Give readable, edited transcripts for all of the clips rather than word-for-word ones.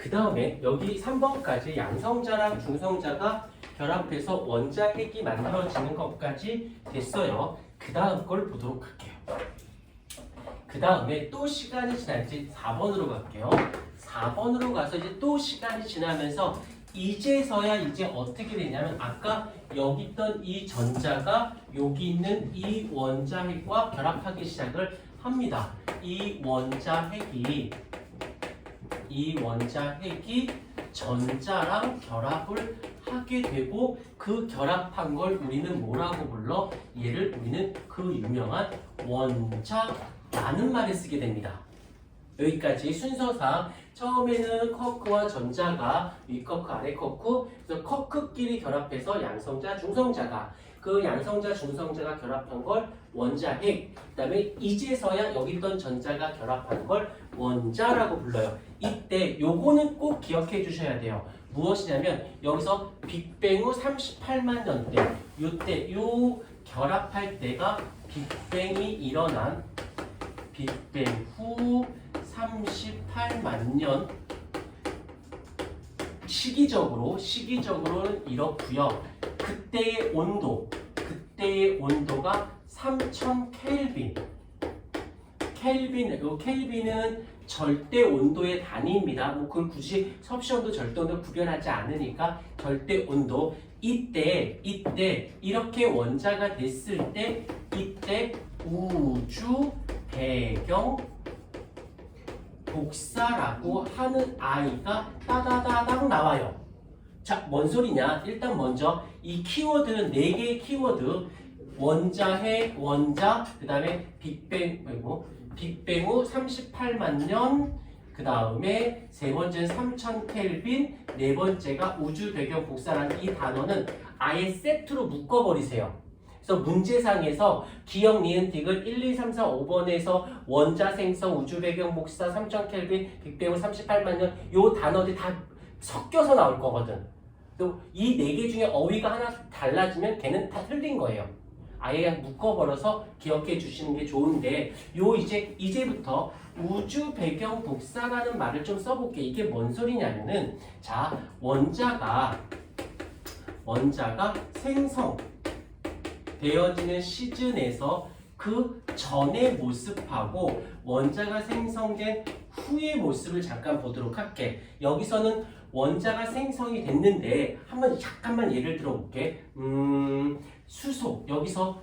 그 다음에 여기 3번까지 양성자랑 중성자가 결합해서 원자 핵이 만들어지는 것까지 됐어요. 그 다음 걸 보도록 할게요. 그 다음에 또 시간이 지날지 4번으로 갈게요. 4번으로 가서 이제 또 시간이 지나면서 이제서야 이제 어떻게 되냐면 아까 여기 있던 이 전자가 여기 있는 이 원자 핵과 결합하기 시작을 합니다. 이 원자 핵이 전자랑 결합을 하게 되고 그 결합한 걸 우리는 뭐라고 불러? 얘를 우리는 그 유명한 원자라는 말을 쓰게 됩니다. 여기까지 순서상 처음에는 커크와 전자가 위 커크, 아래 커크, 그래서 커크끼리 결합해서 양성자, 중성자가 그 양성자, 중성자가 결합한 걸 원자핵, 그 다음에 이제서야 여기 있던 전자가 결합한 걸 원자라고 불러요. 이때 요거는 꼭 기억해 주셔야 돼요. 무엇이냐면 여기서 빅뱅 후 38만 년 때, 요때 요 결합할 때가 빅뱅이 일어난 빅뱅 후 38만 년 시기적으로는 이렇고요. 그때의 온도가 3000 켈빈. 켈빈은 절대 온도의 단위입니다. 뭐 그걸 굳이 섭씨온도 절대 온도 구별하지 않으니까 절대 온도. 이때 이렇게 원자가 됐을 때 이때 우주 배경 복사라고 하는 아이가 따다다당 나와요. 자, 뭔 소리냐? 일단 먼저 이 키워드는 4개의 키워드 원자핵, 원자, 그 다음에 빅뱅 후 38만 년, 그 다음에 세 번째는 3000 켈빈, 네 번째가 우주 배경 복사라는 이 단어는 아예 세트로 묶어버리세요. 그래서 문제상에서 기억 니은틱을 1, 2, 3, 4, 5번에서 원자 생성, 우주 배경 복사, 3000 켈빈, 빅뱅 후 38만 년 요 단어들이 다 섞여서 나올 거거든. 또 이 4개 중에 어휘가 하나 달라지면 걔는 다 틀린 거예요. 아예 그냥 묶어버려서 기억해 주시는 게 좋은데 요 이제부터 우주 배경 복사라는 말을 좀 써볼게. 이게 뭔 소리냐면은 자 원자가 생성되어지는 시즌에서 그 전의 모습하고 원자가 생성된 후의 모습을 잠깐 보도록 할게. 여기서는 원자가 생성이 됐는데 한번 잠깐만 예를 들어볼게. 수소, 여기서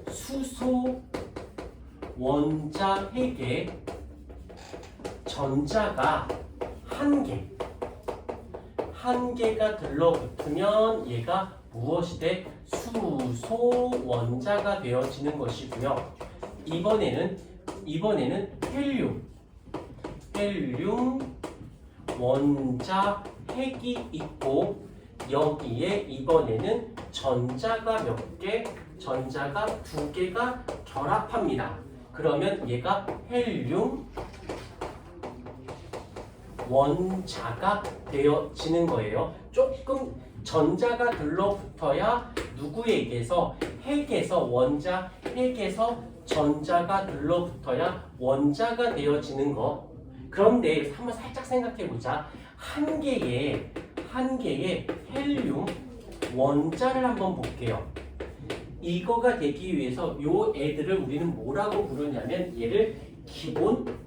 수소 원자핵에 전자가 한 개가 들러붙으면 얘가 무엇이 돼? 수소 원자가 되어지는 것이고요. 이번에는 헬륨 원자핵이 있고 여기에 이번에는 전자가 몇 개? 전자가 2개가 결합합니다. 그러면 얘가 헬륨 원자가 되어지는 거예요. 조금 전자가 들러붙어야 누구에게서 핵에서 전자가 들러붙어야 원자가 되어지는 거. 그런데 한번 살짝 생각해 보자. 한 개의 헬륨 원자를 한번 볼게요. 이거가 되기 위해서 요 애들을 우리는 뭐라고 부르냐면 얘를 기본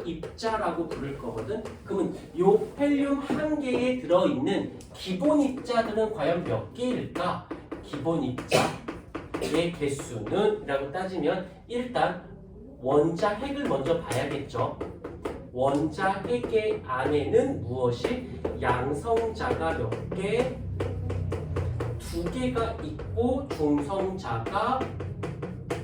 입자라고 부를 거거든. 그러면 요 헬륨 한 개에 들어있는 기본 입자들은 과연 몇 개일까? 기본 입자의 개수는 라고 따지면 일단 원자 핵을 먼저 봐야겠죠. 원자 핵의 안에는 무엇이? 양성자가 몇 개? 2개가 있고 중성자가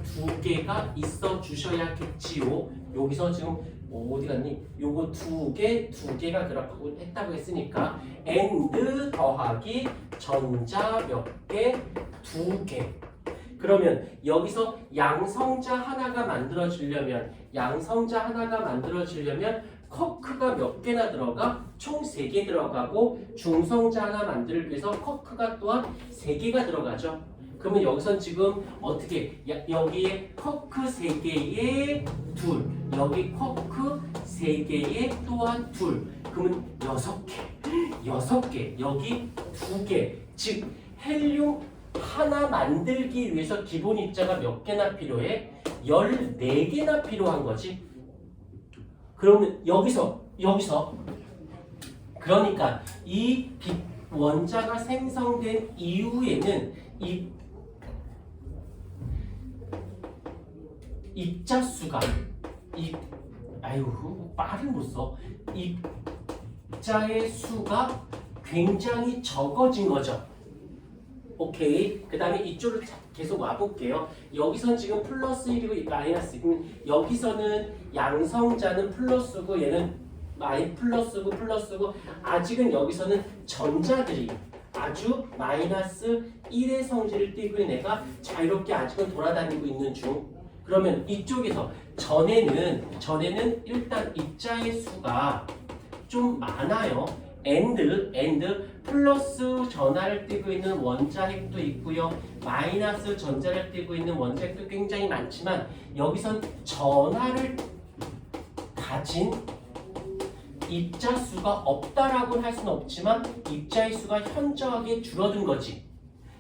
2개가 있어 주셔야겠지요. 여기서 지금 어디 갔니? 요거 2개가 결합하고 했다고 했으니까 and 더하기 전자 몇 개? 2개. 그러면 여기서 양성자 하나가 만들어지려면 커크가 몇 개나 들어가? 총 3개 들어가고 중성자 하나 만들기 위해서 커크가 또한 3개가 들어가죠. 그러면 여기선 지금 어떻게 여기에 쿼크 3개에 둘, 여기 쿼크 3개에 또한 둘, 그러면 6개, 여기 2개. 즉 헬륨 하나 만들기 위해서 기본 입자가 몇 개나 필요해? 14개나 필요한 거지. 그러면 여기서 그러니까 이 원자가 생성된 이후에는 이 입자 수가 말을 못 써. 입자의 수가 굉장히 적어진 거죠. 오케이. 그 다음에 이쪽으로 계속 와볼게요. 여기선 지금 플러스 1이고 마이너스 1. 여기서는 양성자는 플러스고 얘는 플러스고 아직은 여기서는 전자들이 아주 마이너스 1의 성질을 띠고 있는 애가 자유롭게 아직은 돌아다니고 있는 중. 그러면 이쪽에서 전에는 일단 입자의 수가 좀 많아요. and 플러스 전하를 띠고 있는 원자핵도 있고요. 마이너스 전자를 띠고 있는 원자핵도 굉장히 많지만 여기선 전하를 가진 입자 수가 없다라고는 할 수는 없지만 입자의 수가 현저하게 줄어든 거지.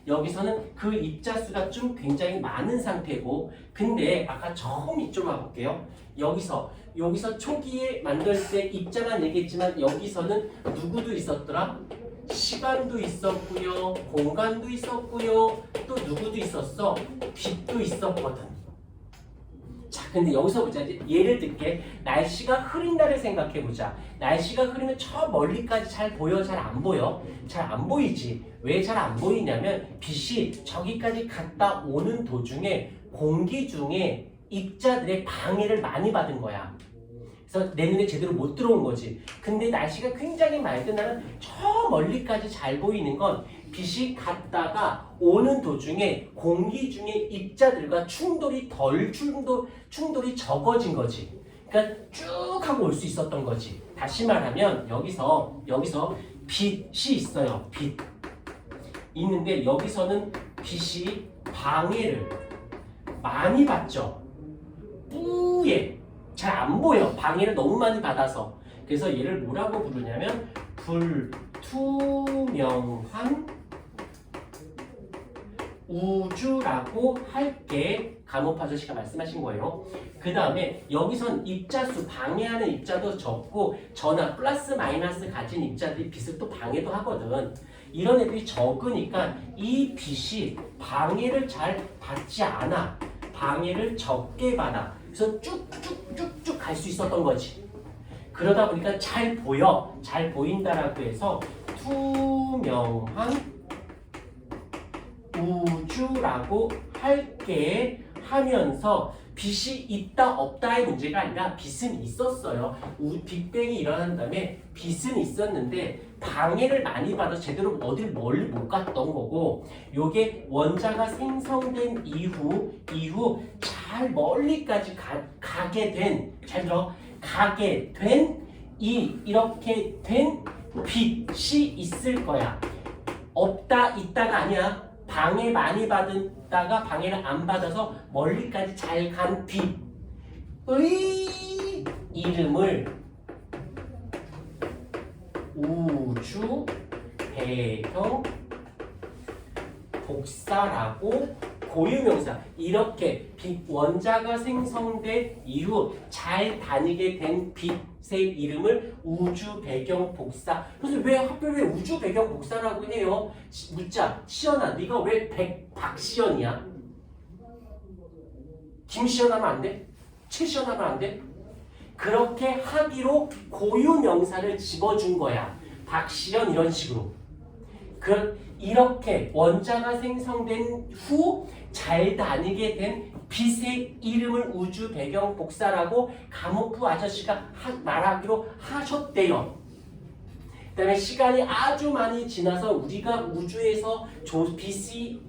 여기서는 그 입자 수가 좀 굉장히 많은 상태고, 근데 아까 처음 이쪽으로 와볼게요. 여기서 초기에 만들 때 입자만 얘기했지만 여기서는 누구도 있었더라? 시간도 있었고요, 공간도 있었고요, 또 누구도 있었어? 빛도 있었거든. 자, 근데 여기서 보자. 예를 들게 날씨가 흐린다를 생각해보자. 날씨가 흐리면 저 멀리까지 잘 보여? 잘 안 보여? 잘 안 보이지. 왜 잘 안 보이냐면 빛이 저기까지 갔다 오는 도중에 공기 중에 입자들의 방해를 많이 받은 거야. 그래서 내 눈에 제대로 못 들어온 거지. 근데 날씨가 굉장히 맑은 날은 저 멀리까지 잘 보이는 건 빛이 갔다가 오는 도중에 공기 중에 입자들과 충돌이 적어진 거지. 그러니까 쭉 하고 올 수 있었던 거지. 다시 말하면 여기서 빛이 있어요. 빛 있는데 여기서는 빛이 방해를 많이 받죠. 뿌예 잘 안 보여. 방해를 너무 많이 받아서. 그래서 얘를 뭐라고 부르냐면 불투명한 우주라고 할게. 감호프 아저씨가 말씀하신 거예요. 그 다음에 여기선 입자수, 방해하는 입자도 적고 전하, 플러스 마이너스 가진 입자들이 빛을 또 방해도 하거든. 이런 애들이 적으니까 이 빛이 방해를 잘 받지 않아. 방해를 적게 받아. 그래서 쭉쭉쭉쭉 갈 수 있었던 거지. 그러다 보니까 잘 보인다라고 해서 투명한 우주라고 할게 하면서 빛이 있다 없다의 문제가 아니라 빛은 있었어요. 빅뱅이 일어난 다음에 빛은 있었는데 방해를 많이 받아서 제대로 어딜 멀리 못 갔던 거고, 요게 원자가 생성된 이후 잘 멀리까지 가게 된, 잘 들어, 가게 된 이렇게 된 빛이 있을 거야. 없다 있다가 아니야. 방해 많이 받다가 방해를 안 받아서 멀리까지 잘 간 빛의 이름을 우주 배경 복사라고, 고유명사, 이렇게 빛 원자가 생성된 이후 잘 다니게 된 빛의 이름을 우주 배경 복사. 그래서 왜 하필 왜 우주 배경 복사라고 해요? 묻자. 시연아, 네가 왜 박시연이야? 김시연 하면 안 돼? 최시연 하면 안 돼? 그렇게 하기로 고유명사를 집어준 거야. 박시연 이런 식으로. 이렇게 원자가 생성된 후 잘 다니게 된 빛의 이름을 우주 배경 복사라고 감호프 아저씨가 말하기로 하셨대요. 그 다음에 시간이 아주 많이 지나서 우리가 우주에서 빛이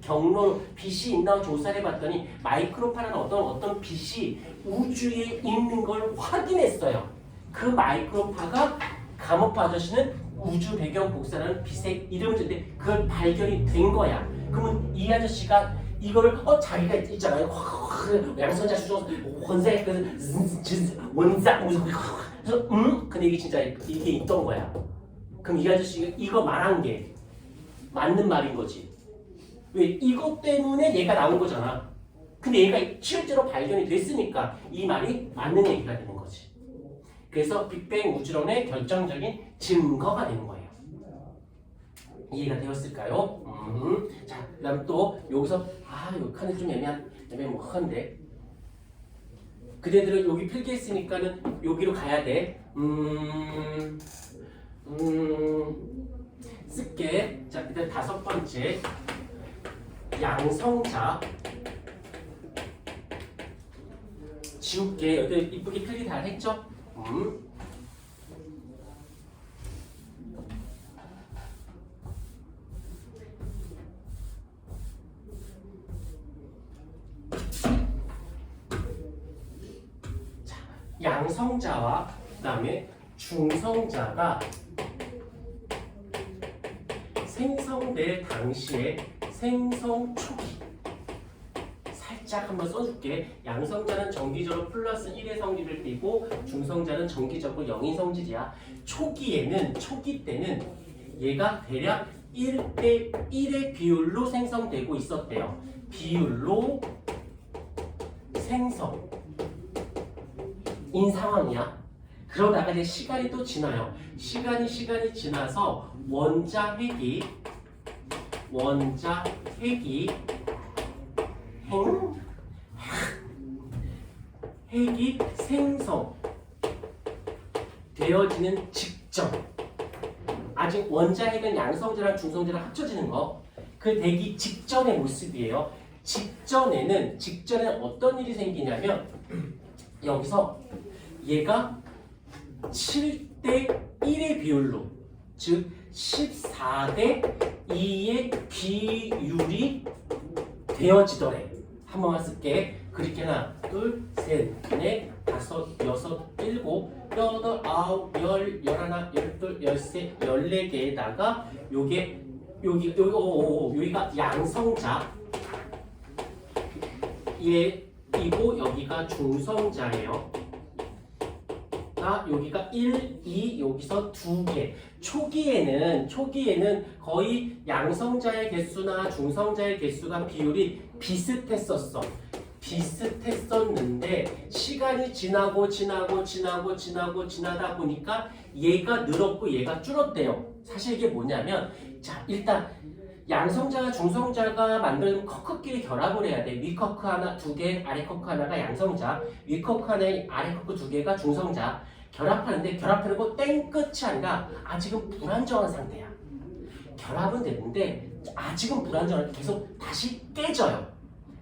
있나 조사를 해봤더니 마이크로파라는 어떤 빛이 우주에 있는 걸 확인했어요. 그 마이크로파가 감호프 아저씨는 우주 배경 복사라는 빛의 이름을 줬는데 그걸 발견이 된 거야. 그러면 이 아저씨가 이거를 자기가 있잖아요. 양성자 수소 원자 그 원자 무슨 그래서 근데 이게 진짜 이게 있던 거야. 그럼 이 아저씨가 이거 말한 게 맞는 말인 거지. 왜? 이것 때문에 얘가 나온 거잖아. 근데 얘가 실제로 발견이 됐으니까 이 말이 맞는 얘기가 되는 거지. 그래서 빅뱅 우주론의 결정적인 증거가 되는 거예요. 이해가 되었을까요? 자, 그 다음 또 여기서 요 칸이 좀 애매모호한데 그대들은 여기 필기했으니까는 여기로 가야 돼. 쓸게. 자, 그다음 5번째 양성자 지울게. 여기 이쁘게 필기 다 했죠? 자, 양성자와 그다음에 중성자가 생성될 당시에 생성 초기 살짝 한번 써줄게. 양성자는 정기적으로 플러스 1의 성질을 띠고 중성자는 정기적으로 0인 성질이야. 초기 때는 얘가 대략 1대 1의 비율로 생성되고 있었대요. 비율로 생성인 상황이야. 그러다가 이제 시간이 또 지나요. 시간이 지나서 원자핵이 핵이 생성되어지는 직전, 아직 원자핵은 양성자랑 중성자랑 합쳐지는 거, 그 되기 직전의 모습이에요. 직전에는 어떤 일이 생기냐면 여기서 얘가 7대 1의 비율로, 즉 14대 2의 비율이 되어지더래. 한 번만 쓸게. 그렇게 하나, 둘, 셋, 넷, 다섯, 여섯, 일곱, 여덟, 아홉, 열, 열하나, 열둘, 열세, 14개에다가 여기가 양성자 얘이고 여기가 중성자예요. 여기가 1, 2, 여기서 2개. 초기에는 거의 양성자의 개수나 중성자의 개수가 비율이 비슷했었는데 시간이 지나다 보니까 얘가 늘었고 얘가 줄었대요. 사실 이게 뭐냐면, 자, 일단 양성자와 중성자가 만들면 커크끼리 결합을 해야 돼. 위 커크 하나, 2개, 아래 커크 하나가 양성자, 위 커크 하나에 아래 커크 2개가 중성자. 결합하는데 결합하는 거 땡 끝이 아니라 아직은 불안정한 상태야. 결합은 됐는데 아직은 불안정한데 계속 다시 깨져요.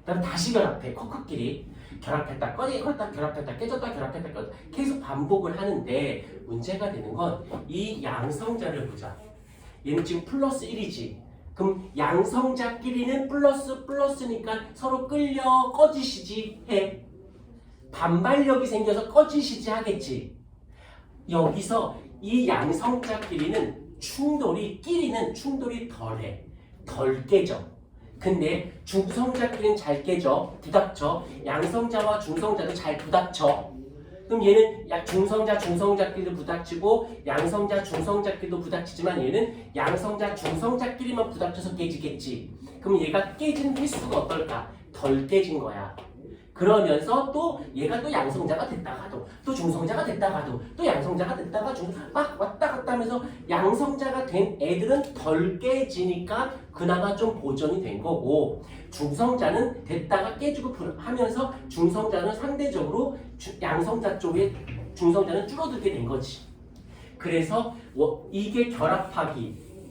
그다음에 다시 결합해. 커크끼리 결합했다 꺼졌다, 결합했다 깨졌다, 결합했다 꺼졌다 계속 반복을 하는데, 문제가 되는 건 이 양성자를 보자. 얘는 지금 플러스 1이지. 그럼 양성자끼리는 플러스니까 서로 끌려 꺼지시지 해. 반발력이 생겨서 꺼지시지 하겠지. 여기서 이 양성자끼리는 충돌이 덜 깨져. 근데 중성자끼리는 잘 깨져, 부닥쳐. 양성자와 중성자도 잘 부닥쳐. 그럼 얘는 중성자끼리도 부닥치고 양성자, 중성자끼리도 부닥치지만 얘는 양성자, 중성자끼리만 부닥쳐서 깨지겠지. 그럼 얘가 깨지는 횟수가 어떨까? 덜 깨진 거야. 그러면서 또 얘가 또 양성자가 됐다가도 또 중성자가 됐다가도 또 양성자가 됐다가 막 왔다 갔다 하면서 양성자가 된 애들은 덜 깨지니까 그나마 좀 보존이 된 거고, 중성자는 됐다가 깨지고 하면서 중성자는 상대적으로 양성자 쪽에 중성자는 줄어들게 된 거지. 그래서 이게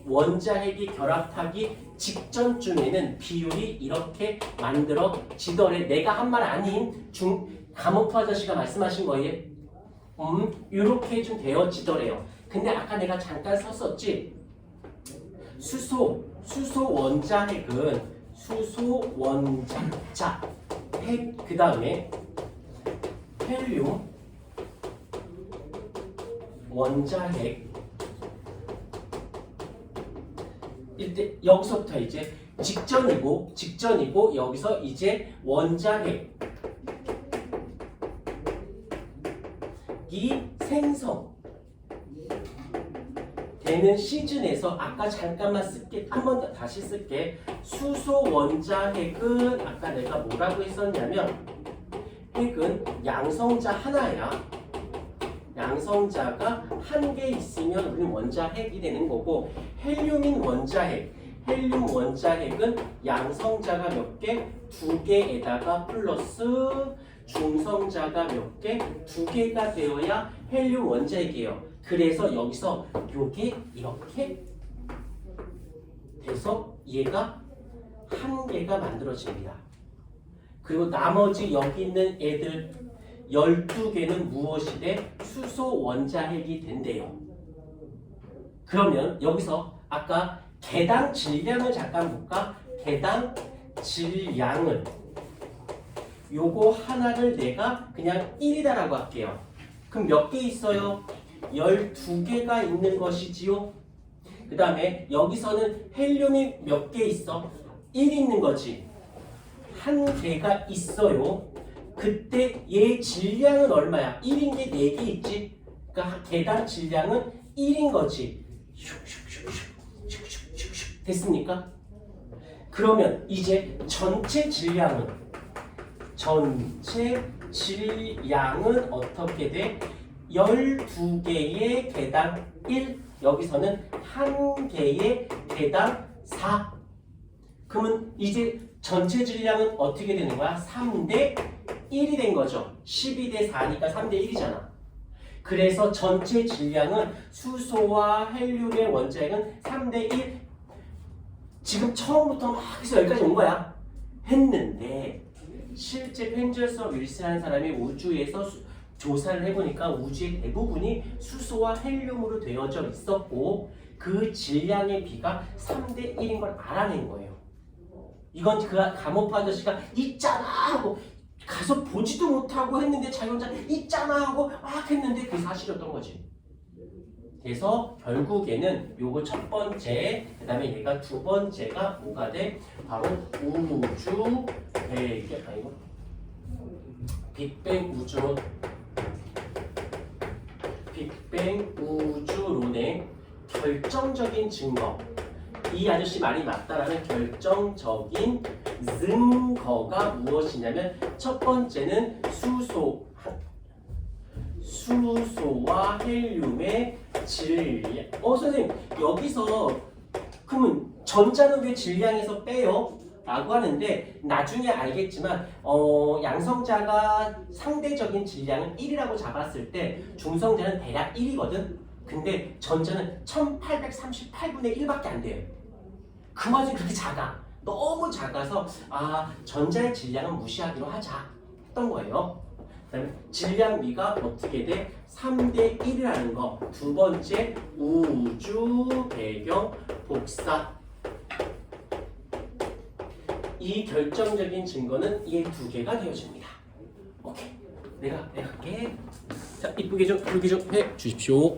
원자핵이 결합하기 직전쯤에는 비율이 이렇게 만들어지더래. 내가 한 말 아닌 가모프 아저씨가 말씀하신 거예요. 이렇게 좀 되어지더래요. 근데 아까 내가 잠깐 썼었지. 수소 원자핵은 수소 원자 핵, 그 다음에 헬륨 원자핵, 이때 여기서부터 이제 직전이고 여기서 이제 원자핵 이 생성 되는 시즌에서 아까 잠깐만 쓸게 한 번 더 다시 쓸게. 수소 원자핵은 아까 내가 뭐라고 했었냐면 핵은 양성자 하나야. 양성자가 한 개 있으면 우리는 원자핵이 되는 거고 헬륨인 헬륨 원자핵은 양성자가 몇 개? 두 개에다가 플러스 중성자가 몇 개? 두 개가 되어야 헬륨 원자핵이에요. 그래서 여기서 요게 이렇게 돼서 얘가 한 개가 만들어집니다. 그리고 나머지 여기 있는 애들 12개는 무엇이 돼? 수소 원자핵이 된대요. 그러면 여기서 아까 개당 질량을 잠깐 볼까? 개당 질량을 요거 하나를 내가 그냥 1이다라고 할게요. 그럼 몇 개 있어요? 12개가 있는 것이지요. 그 다음에 여기서는 헬륨이 몇 개 있어? 1 있는 거지. 한 개가 있어요. 그때 얘 질량은 얼마야? 1인 게 4개 있지? 그러니까 개당 질량은 1인 거지. 됐습니까? 그러면 이제 전체 질량은 어떻게 돼? 12개의 개당 1, 여기서는 한 개의 개당 4. 그러면 이제 전체 질량은 어떻게 되는 거야? 3대 1이 된 거죠. 12대 4니까 3대 1이잖아. 그래서 전체 질량은 수소와 헬륨의 원자핵은 3대 1. 지금 처음부터 막 해서 여기까지 온 거야. 했는데 실제 펜젤서 윌슨이라는 사람이 우주에서 조사를 해보니까 우주의 대부분이 수소와 헬륨으로 되어져 있었고 그 질량의 비가 3대 1인 걸 알아낸 거예요. 이건 그 감옥 아저씨가 있잖아 하고 가서 보지도 못하고 했는데 자기 혼자 있잖아 하고 막 했는데 그게 사실이었던 거지. 그래서 결국에는 요거 첫 번째, 그 다음에 얘가 두 번째가 뭐가 돼? 바로 우주 배경, 아니고 빅뱅 우주론의 결정적인 증거. 이 아저씨 말이 맞다라는 결정적인 증거가 무엇이냐면 첫 번째는 수소와 헬륨의 질량. 선생님 여기서 그러면 전자는 왜 질량에서 빼요? 라고 하는데 나중에 알겠지만 양성자가 상대적인 질량은 1이라고 잡았을 때 중성자는 대략 1이거든. 근데 전자는 1838분의 1밖에 안 돼요. 그 와중에 그렇게 작아. 너무 작아서 전자의 질량은 무시하기로 하자 했던 거예요. 그다음에 질량비가 어떻게 돼? 3대 1이라는 거. 두 번째 우주 배경 복사. 이 결정적인 증거는 이 두 개가 되어집니다. 오케이. 내가 할게. 자, 이쁘게 좀 해 주십시오.